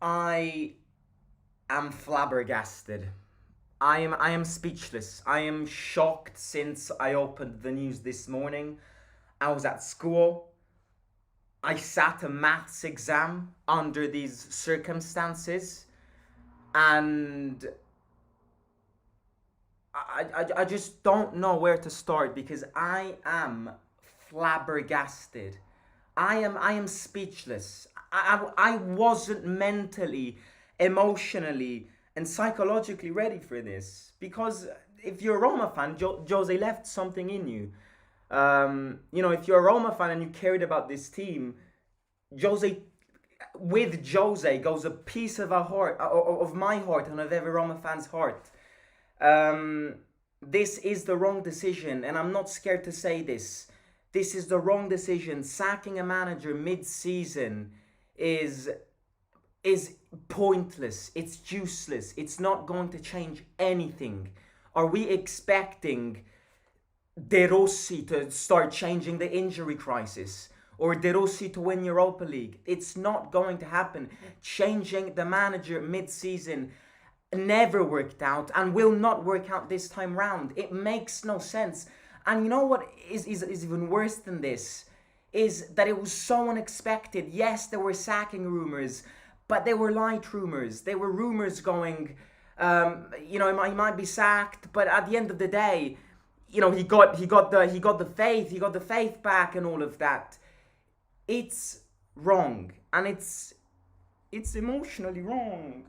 I am flabbergasted. I am speechless. I am shocked since I opened the news this morning. I was at school. I sat a maths exam under these circumstances, and I just don't know where to start because I am flabbergasted. I am speechless. I wasn't mentally, emotionally, and psychologically ready for this because if you're a Roma fan, Jose left something in you. If you're a Roma fan and you cared about this team, Jose, with Jose goes a piece of our heart, of my heart, and of every Roma fan's heart. Um, this is the wrong decision, and I'm not scared to say this. This is the wrong decision. Sacking a manager mid-season is is pointless. It's useless. It's not going to change anything. Are we expecting De Rossi to start changing the injury crisis? Or De Rossi to win Europa League? It's not going to happen. Changing the manager mid-season never worked out and will not work out this time round. It makes no sense. And you know what is even worse than this? Is that it was so unexpected. Yes, there were sacking rumors, but they were light rumors. They were rumors going, he might be sacked, but at the end of the day, he got the faith back and all of that. It's wrong, and it's emotionally wrong.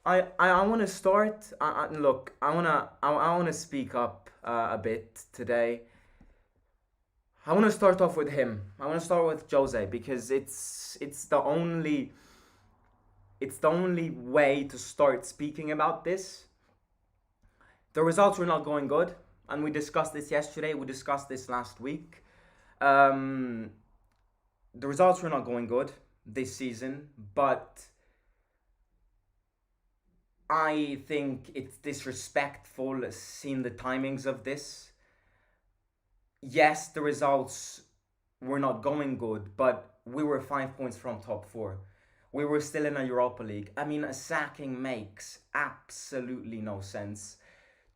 I want to start. Look, I want to speak up a bit today. I want to start off with him. I want to start with Jose because it's the only way to start speaking about this. The results were not going good, and we discussed this yesterday. We discussed this last week. Um, the results were not going good this season, but I think it's disrespectful seeing the timings of this. Yes, the results were not going good, but we were 5 points from top four. We were still in a Europa League. I mean, a sacking makes absolutely no sense.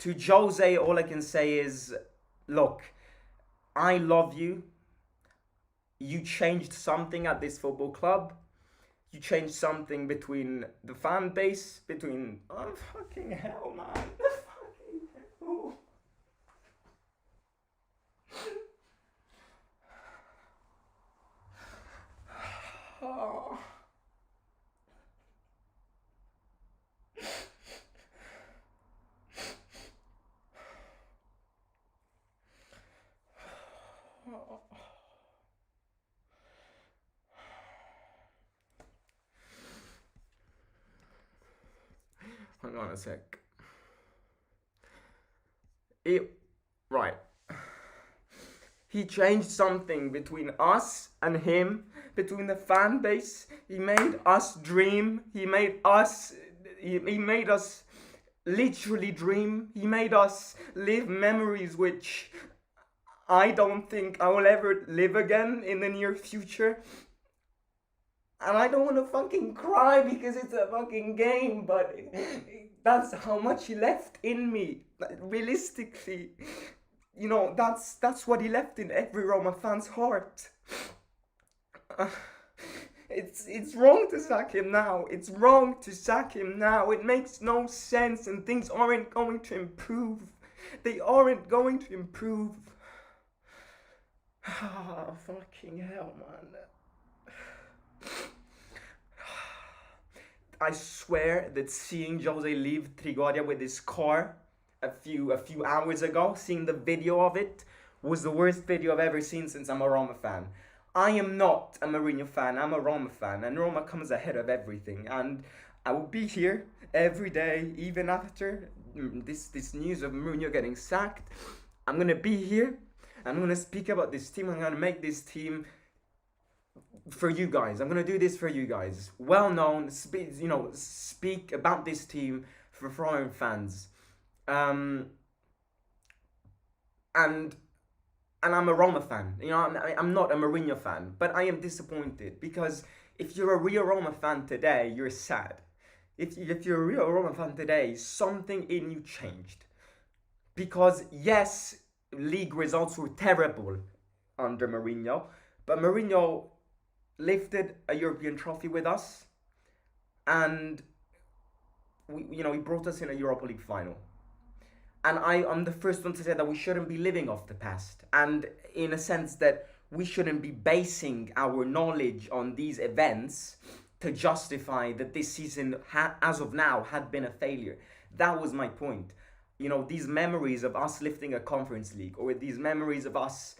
To Jose, all I can say is look, I love you. You changed something at this football club. You changed something between the fan base, between. Oh, fucking hell, man. Fucking hell. Oh. Hang on a sec. It, right. He changed something between us and him, between the fan base. He made us dream. He made us literally dream. He made us live memories which I don't think I will ever live again in the near future. And I don't want to fucking cry because it's a fucking game, but that's how much he left in me. Realistically, that's what he left in every Roma fan's heart. Uh, it's wrong to sack him now. It's wrong to sack him now. It makes no sense, and things aren't going to improve. They aren't going to improve. Ah, fucking hell, man. I swear that seeing Jose leave Trigoria with his car a few hours ago, seeing the video of it, was the worst video I've ever seen since I'm a Roma fan. I am not a Mourinho fan, I'm a Roma fan, and Roma comes ahead of everything. And I will be here every day, even after this news of Mourinho getting sacked. I'm gonna be here. I'm gonna speak about this team. I'm gonna make this team for you guys. I'm gonna do this for you guys. Well known, speak about this team for foreign fans. Um, and and I'm a Roma fan. I'm not a Mourinho fan, but I am disappointed because if you're a real Roma fan today, you're sad. If you're a real Roma fan today, something in you changed. Because yes, league results were terrible under Mourinho, but Mourinho lifted a European trophy with us, and he brought us in a Europa League final. And I'm the first one to say that we shouldn't be living off the past, and in a sense that we shouldn't be basing our knowledge on these events to justify that this season, as of now, had been a failure. That was my point. These memories of us lifting a Conference League, or these memories of us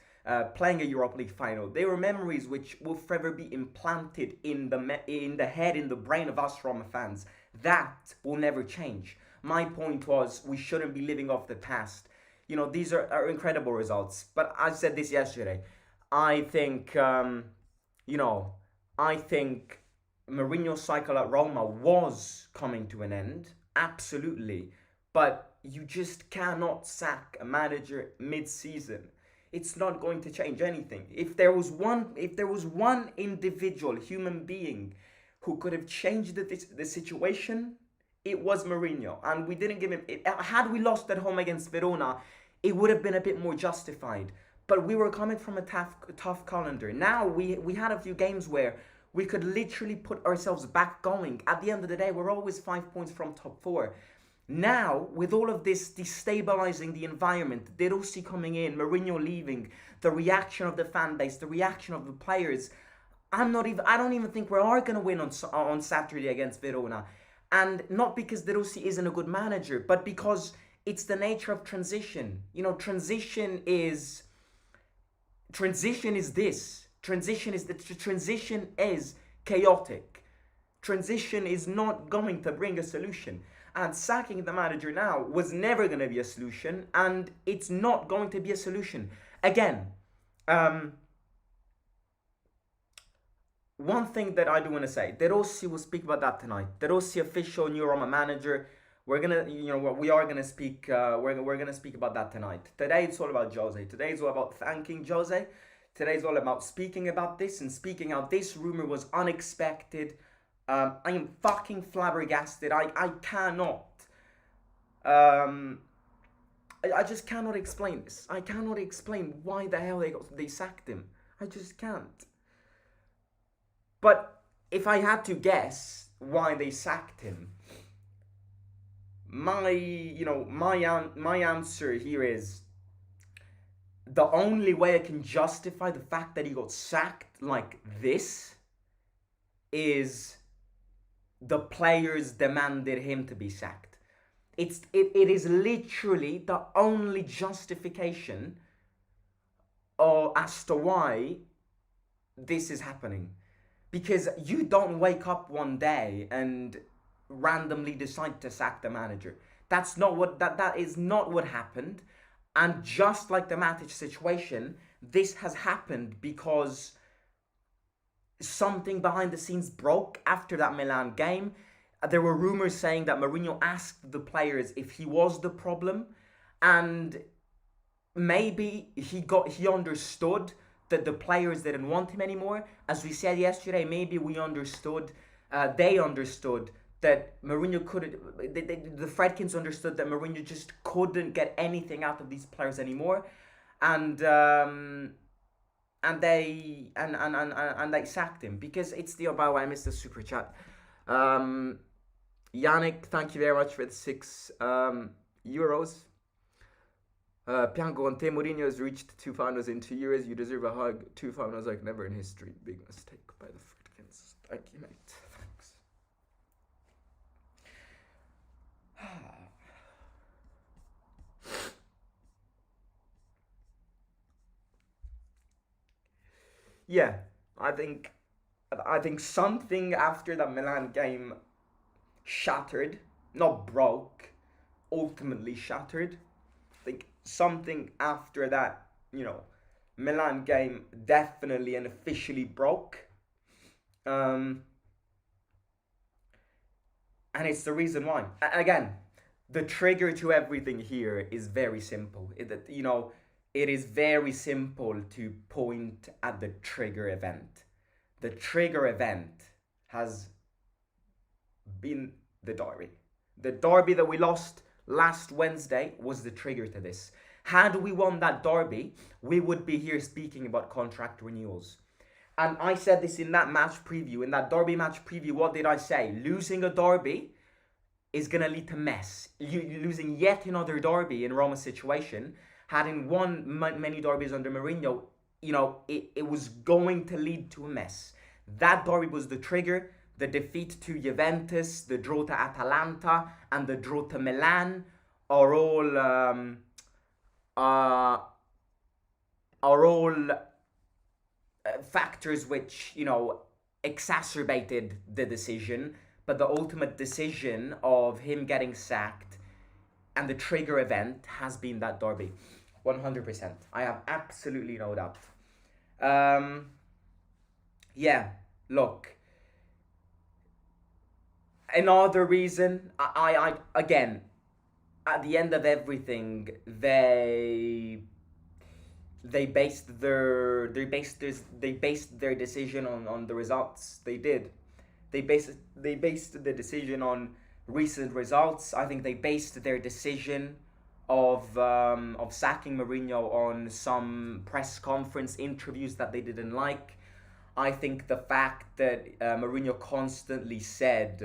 playing a Europa League final, they were memories which will forever be implanted in the head, in the brain of us Roma fans. That will never change. My point was we shouldn't be living off the past. These are incredible results. But I said this yesterday. I think, I think Mourinho's cycle at Roma was coming to an end. Absolutely. But you just cannot sack a manager mid-season. It's not going to change anything. If there was one individual human being who could have changed the situation, it was Mourinho, and we didn't give him. Had we lost at home against Verona, it would have been a bit more justified. But we were coming from a tough calendar. Now we had a few games where we could literally put ourselves back going. At the end of the day, we're always 5 points from top 4. Now, with all of this destabilizing the environment, De Rossi coming in, Mourinho leaving, the reaction of the fan base, the reaction of the players, I don't even think we are going to win on Saturday against Verona. And not because De Rossi isn't a good manager, but because it's the nature of transition. Transition is this. Transition is chaotic. Transition is not going to bring a solution. And sacking the manager now was never going to be a solution, and it's not going to be a solution. Again, one thing that I do want to say, De Rossi will speak about that tonight. De Rossi, official new Roma manager. We are gonna speak. We're gonna speak about that tonight. Today it's all about Josè. Today it's all about thanking Josè. Today it's all about speaking about this and speaking out. This rumor was unexpected. I am fucking flabbergasted. I cannot. I just cannot explain this. I cannot explain why the hell they sacked him. I just can't. But if I had to guess why they sacked him, my answer here is the only way I can justify the fact that he got sacked like this is the players demanded him to be sacked. It is literally the only justification as to why this is happening. Because you don't wake up one day and randomly decide to sack the manager. That is not what happened. And just like the Matic situation, this has happened because something behind the scenes broke after that Milan game. There were rumors saying that Mourinho asked the players if he was the problem, and maybe he understood that the players didn't want him anymore. As we said yesterday, maybe they understood that Mourinho couldn't. The Fredkins understood that Mourinho just couldn't get anything out of these players anymore, and they sacked him because it's the about. I missed the super chat. Yannick, thank you very much for the €6. Pianco Conte, Mourinho has reached 2 finals in 2 years. You deserve a hug. 2 finals like never in history. Big mistake by the Fritkins. Thank you, mate. Thanks. Yeah, I think something after that Milan game shattered, not broke, ultimately shattered. I think something after that, Milan game definitely and officially broke. And it's the reason why. Again, the trigger to everything here is very simple. it is very simple to point at the trigger event. The trigger event has been the derby. The derby that we lost last Wednesday was the trigger to this. Had we won that derby, we would be here speaking about contract renewals. And I said this in that match preview, in that derby match preview. What did I say? Losing a derby is going to lead to mess. Losing yet another derby in Roma's situation, having won many derbies under Mourinho, it was going to lead to a mess. That derby was the trigger. The defeat to Juventus, the draw to Atalanta, and the draw to Milan are all factors which exacerbated the decision. But the ultimate decision of him getting sacked and the trigger event has been that derby. 100%. I have absolutely no doubt. Yeah, look. Another reason, I again, at the end of everything, they based their decision on the results. They did. They based the decision on recent results. I think they based their decision of sacking Mourinho on some press conference interviews that they didn't like. I think the fact that Mourinho constantly said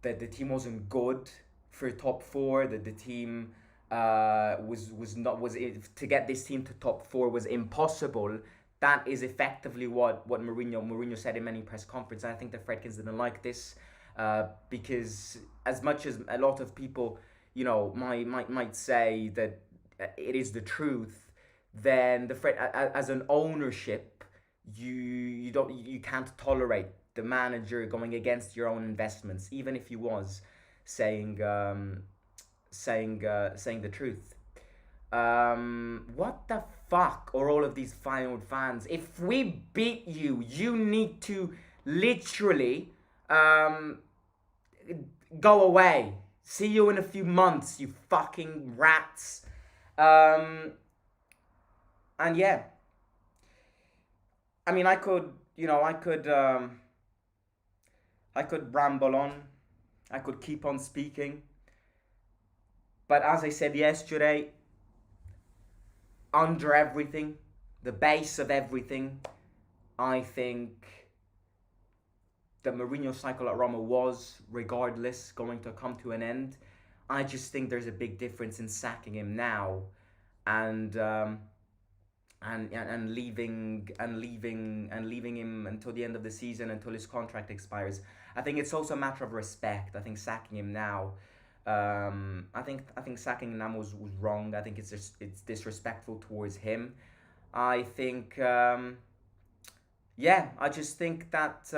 that the team wasn't good for top four, that the team to get this team to top four was impossible. That is effectively what Mourinho said in many press conferences. I think the Fredkins didn't like this because as much as a lot of people might say that it is the truth, then as an ownership, you can't tolerate the manager going against your own investments, even if he was saying the truth. What the fuck are all of these Feyenoord fans? If we beat you, you need to literally go away. See you in a few months, you fucking rats. And yeah, I mean, I could ramble on. I could keep on speaking. But as I said yesterday, under everything, the base of everything, I think the Mourinho cycle at Roma was, regardless, going to come to an end. I just think there's a big difference in sacking him now and leaving him until the end of the season, until his contract expires. I think it's also a matter of respect. I think sacking him now, I think sacking him now was wrong. I think it's disrespectful towards him. I think I just think that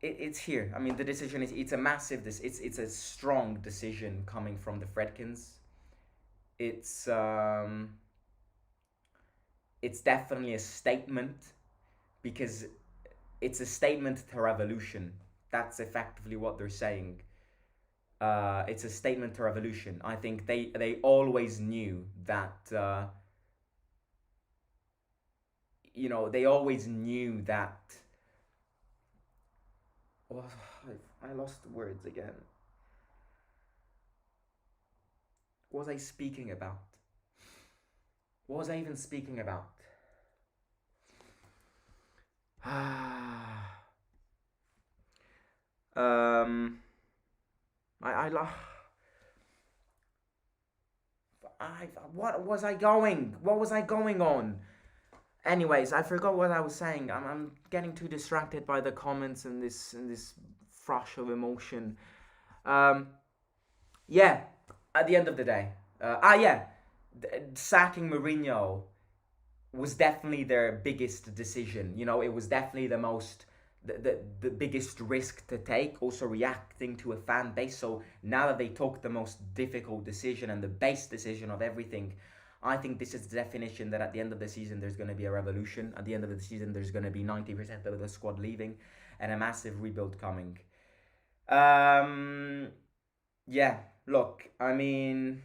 it's here. I mean, the decision it's a massive it's a strong decision coming from the Fredkins. It's definitely a statement because it's a statement to revolution. That's effectively what they're saying. It's a statement to revolution. I think they always knew that. They always knew that. Oh, I lost the words again. What was I speaking about? What was I even speaking about? What was I going? What was I going on? Anyways, I forgot what I was saying. I'm getting too distracted by the comments and this flash of emotion. Yeah. At the end of the day, sacking Mourinho was definitely their biggest decision. It was definitely the biggest risk to take, also reacting to a fan base. So now that they took the most difficult decision and the base decision of everything, I think this is the definition that at the end of the season there's going to be a revolution. At the end of the season there's going to be 90% of the squad leaving and a massive rebuild coming. Yeah, look, I mean,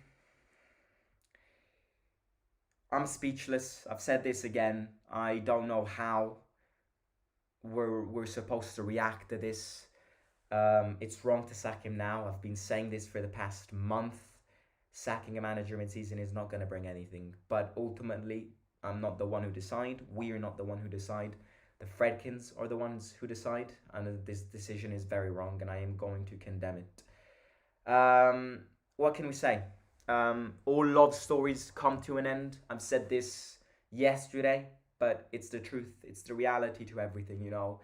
I'm speechless. I've said this again. I don't know how we're supposed to react to this. It's wrong to sack him now. I've been saying this for the past month. Sacking a manager mid-season is not going to bring anything. But ultimately, I'm not the one who decide. We are not the one who decide. The Fredkins are the ones who decide, and this decision is very wrong, and I am going to condemn it. What can we say? All love stories come to an end. I've said this yesterday, but it's the truth. It's the reality to everything, you know.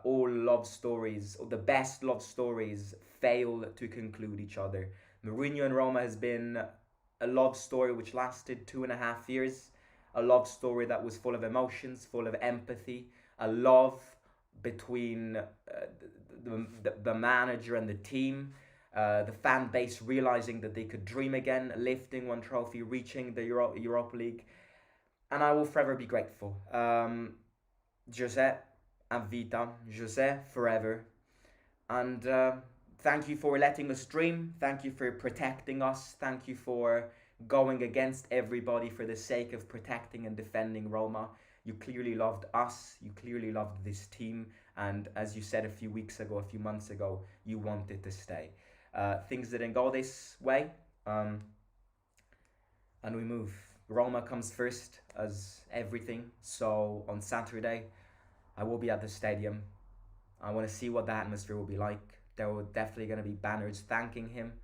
All love stories, or the best love stories, fail to conclude each other. Mourinho and Roma has been a love story which lasted 2.5 years, a love story that was full of emotions, full of empathy, a love between the manager and the team, the fan base realizing that they could dream again, lifting one trophy, reaching the Europa League, and I will forever be grateful. José and Vita, José forever, and thank you for letting us dream. Thank you for protecting us. Thank you for going against everybody for the sake of protecting and defending Roma. You clearly loved us. You clearly loved this team. And as you said a few weeks ago, a few months ago, you wanted to stay. Things didn't go this way. And we move. Roma comes first as everything. So on Saturday, I will be at the stadium. I want to see what the atmosphere will be like. There will definitely going to be banners thanking him.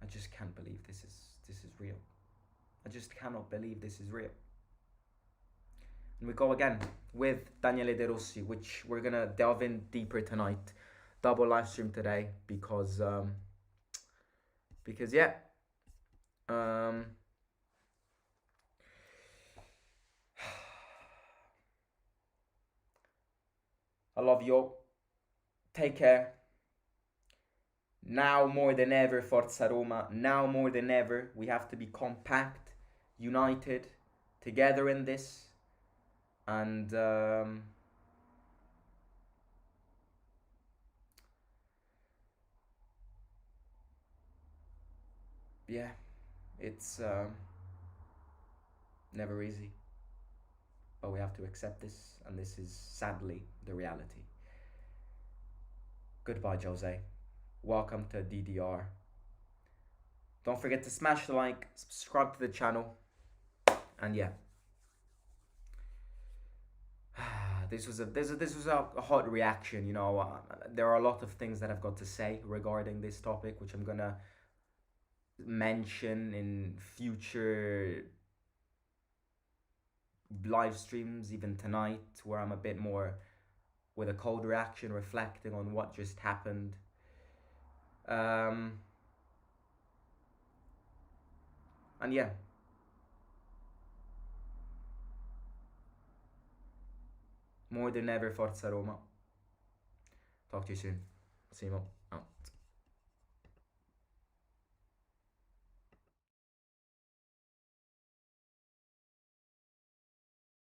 I just can't believe this is real. I just cannot believe this is real. And we go again with Daniele De Rossi, which we're gonna delve in deeper tonight. Double live stream today because yeah. Um, I love you. Take care. Now more than ever, Forza Roma. Now more than ever, we have to be compact, united, together in this. And yeah, it's never easy. But we have to accept this, and this is sadly the reality. Goodbye, Jose. Welcome to DDR. Don't forget to smash the like, subscribe to the channel, and yeah. This was a hot reaction, you know. There are a lot of things that I've got to say regarding this topic, which I'm gonna mention in future live streams, even tonight, where I'm a bit more with a cold reaction, reflecting on what just happened. And yeah, more than ever, Forza Roma. Talk to you soon. Simo out.